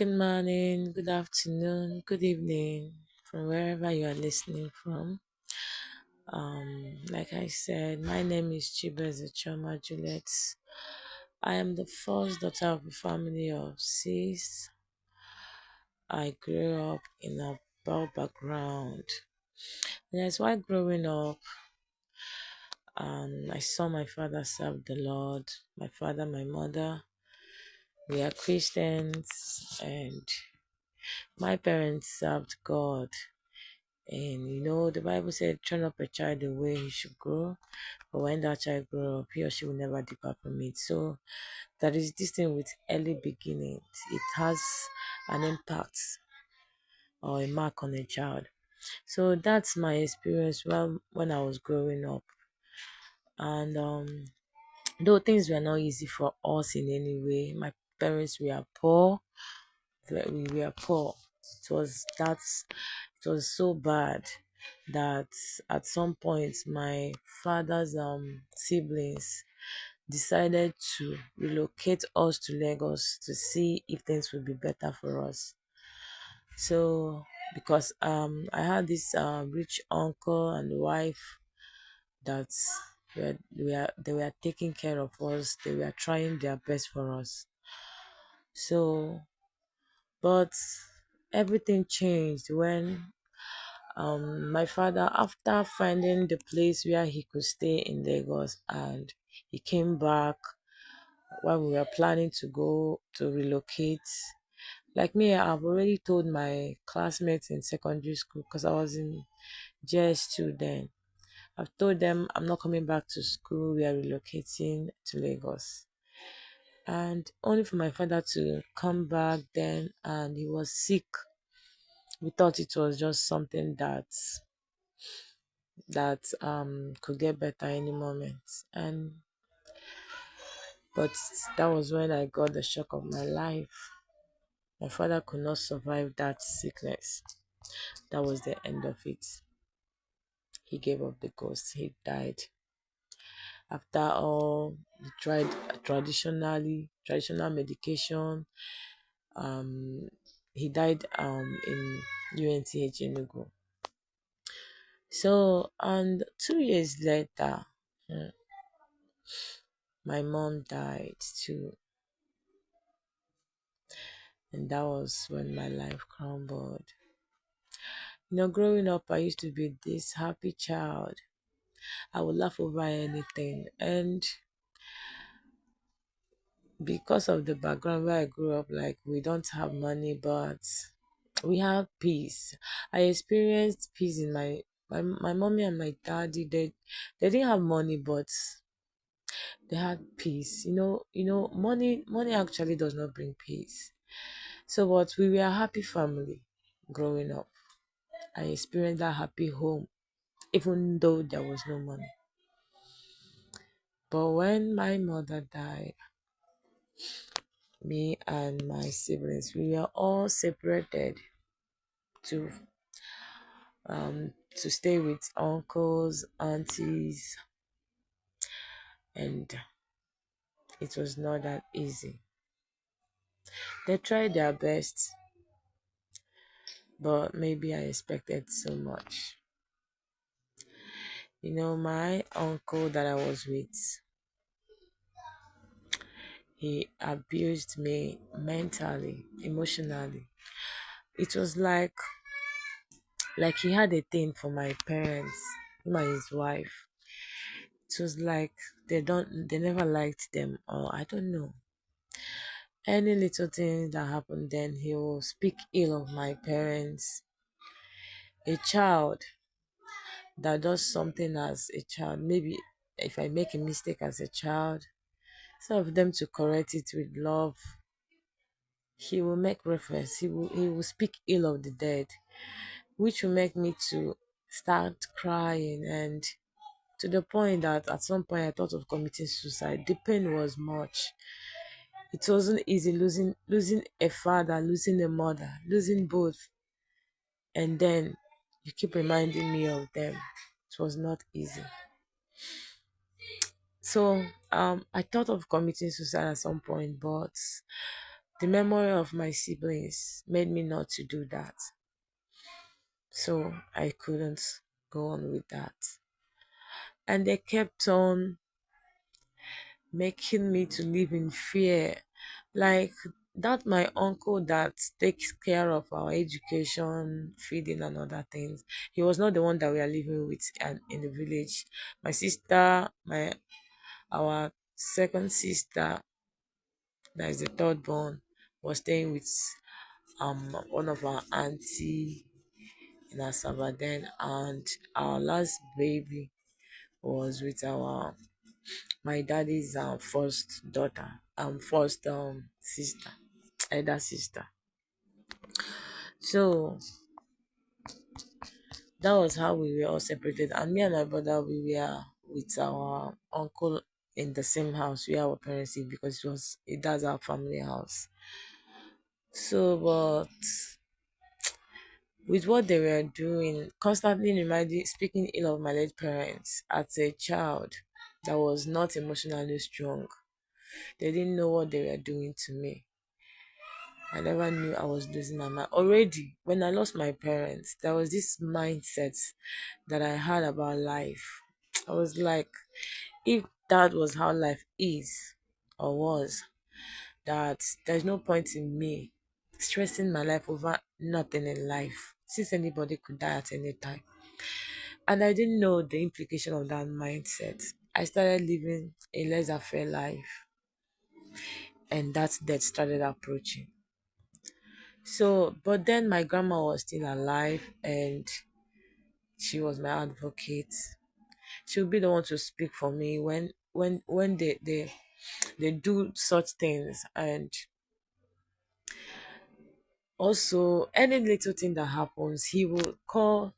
Good morning, good afternoon, good evening from wherever you are listening from. Like I said, my name is Chioma Juliet. I am the first daughter of a family of six. I grew up in a poor background. And that's why growing up, I saw my father serve the Lord. My father, my mother, we are Christians, and my parents served God. And the Bible said, train up a child the way he should grow. But when that child grow up, he or she will never depart from it. So that is this thing with early beginnings. It has an impact or a mark on a child. So that's my experience when I was growing up. And though things were not easy for us in any way, my parents were poor. We were poor. It was so bad that at some point my father's siblings decided to relocate us to Lagos to see if things would be better for us. So because I had this rich uncle and wife that they were taking care of us. They were trying their best for us. So but everything changed when my father, after finding the place where he could stay in Lagos, and he came back when we were planning to go to relocate. Like me, I've already told my classmates in secondary school because I was in JS2 then. I've told them I'm not coming back to school. We are relocating to Lagos. And only for my father to come back then, and he was sick. We thought it was just something that could get better any moment. But that was when I got the shock of my life. My father could not survive that sickness. That was the end of it. He gave up the ghost. He died. After all, he tried traditional medication. Um, he died in UNTH Enugu. So, and 2 years later, my mom died too. And that was when my life crumbled. Growing up, I used to be this happy child. I would laugh over anything. And because of the background where I grew up, like, we don't have money, but we have peace. I experienced peace in my mommy and my daddy. They didn't have money, but they had peace. Money actually does not bring peace. So, but we were a happy family growing up. I experienced that happy home, even though there was no money. But when my mother died, me and my siblings, we were all separated to to stay with uncles, aunties, and it was not that easy. They tried their best, but maybe I expected so much. My uncle that I was with, he abused me mentally, emotionally. It was like he had a thing for my parents, him and his wife. It was like they never liked them, or I don't know. Any little thing that happened, then he will speak ill of my parents. A child that does something as a child, maybe if I make a mistake as a child, instead of them to correct it with love, he will make reference, he will speak ill of the dead, which will make me to start crying, and to the point that at some point I thought of committing suicide. The pain was much. It wasn't easy losing a father, losing a mother, losing both, and then you keep reminding me of them. It was not easy. So I thought of committing suicide at some point, but the memory of my siblings made me not to do that. So I couldn't go on with that. And they kept on making me to live in fear. Like that my uncle that takes care of our education, feeding and other things. He was not the one that we are living with and in the village. My sister, my our second sister, that is the third born, was staying with one of our auntie in Asaba then, and our last baby was with our my daddy's first daughter, first sister, elder sister. So that was how we were all separated. And me and my brother, we were with our uncle in the same house where our parents live because that's our family house. So, but with what they were doing, constantly speaking ill of my late parents as a child that was not emotionally strong, they didn't know what they were doing to me. I never knew I was losing my mind. Already, when I lost my parents, there was this mindset that I had about life. I was like, if that was how life is or was, that there's no point in me stressing my life over nothing in life, since anybody could die at any time. And I didn't know the implication of that mindset. I started living a laissez-faire life, and that death started approaching. So, but then my grandma was still alive, and she was my advocate. She would be the one to speak for me when they do such things. And also any little thing that happens, he will call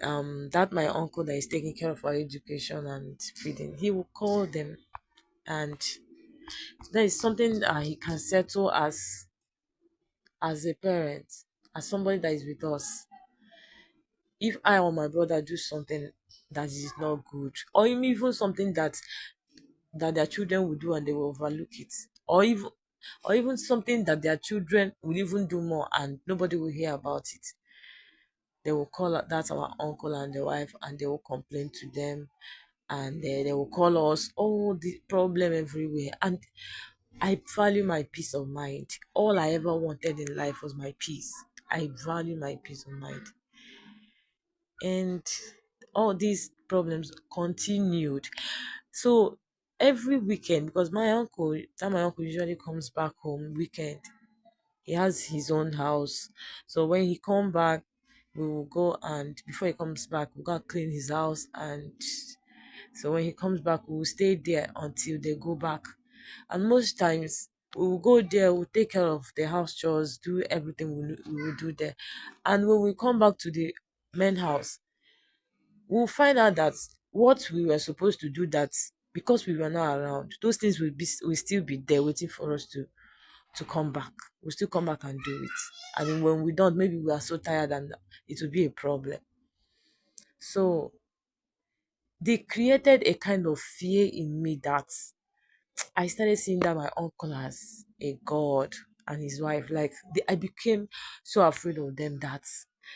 that my uncle that is taking care of our education and feeding. He will call them, and there is something that he can settle as a parent, as somebody that is with us. If I or my brother do something that is not good, or even something that their children will do and they will overlook it, or even something that their children will even do more and nobody will hear about it, they will call that our uncle and the wife, and they will complain to them, and they will call us, oh, the problem everywhere. And I value my peace of mind. All I ever wanted in life was my peace. I value my peace of mind. And all these problems continued. So every weekend, because my uncle usually comes back home weekend, he has his own house. So when he come back, we will go, and before he comes back, we'll go and clean his house. And so when he comes back, we will stay there until they go back. And most times we will go there, we'll take care of the house chores, do everything we will do there. And when we come back to the main house, we'll find out that what we were supposed to do, that because we were not around, those things will still be there waiting for us to come back. We'll still come back and do it. And then when we don't, maybe we are so tired and it will be a problem. So they created a kind of fear in me that I started seeing that my uncle as a god and his wife. Like I became so afraid of them that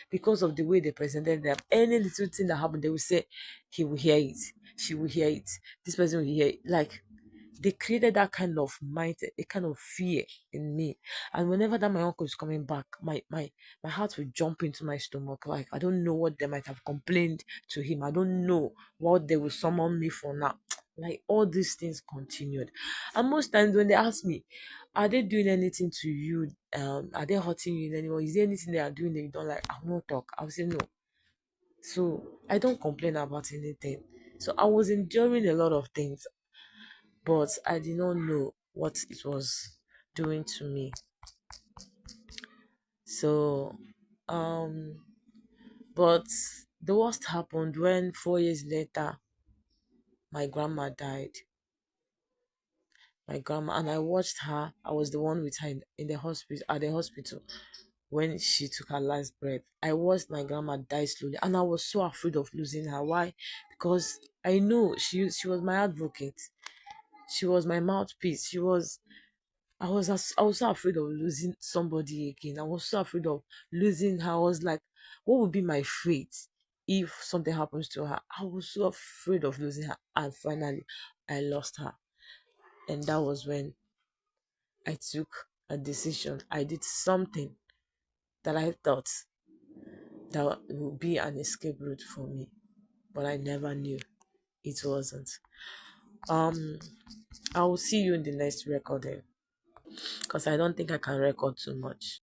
because of the way they presented them, any little thing that happened, they will say, he will hear it, she will hear it, this person will hear it. Like they created that kind of mind, a kind of fear in me. And whenever that my uncle is coming back, my heart will jump into my stomach. Like I don't know what they might have complained to him. I don't know what they will summon me for now. Like all these things continued. And most times when they ask me, are they doing anything to you? Are they hurting you in any way? Is there anything they are doing that you don't like? I will not talk. I'll say no. So I don't complain about anything. So I was enduring a lot of things, but I did not know what it was doing to me. So, um, but the worst happened when 4 years later my grandma died. My grandma, and I watched her. I was the one with her in the hospital at the hospital when she took her last breath. I watched my grandma die slowly, and I was so afraid of losing her. Why? Because I knew she was my advocate. She was my mouthpiece. She was I was so afraid of losing somebody again. I was so afraid of losing her. I was like, what would be my fate if something happens to her? I was so afraid of losing her. And finally, I lost her. And that was when I took a decision. I did something that I thought that would be an escape route for me. But I never knew it wasn't. Um, I will see you in the next recording because I don't think I can record too much.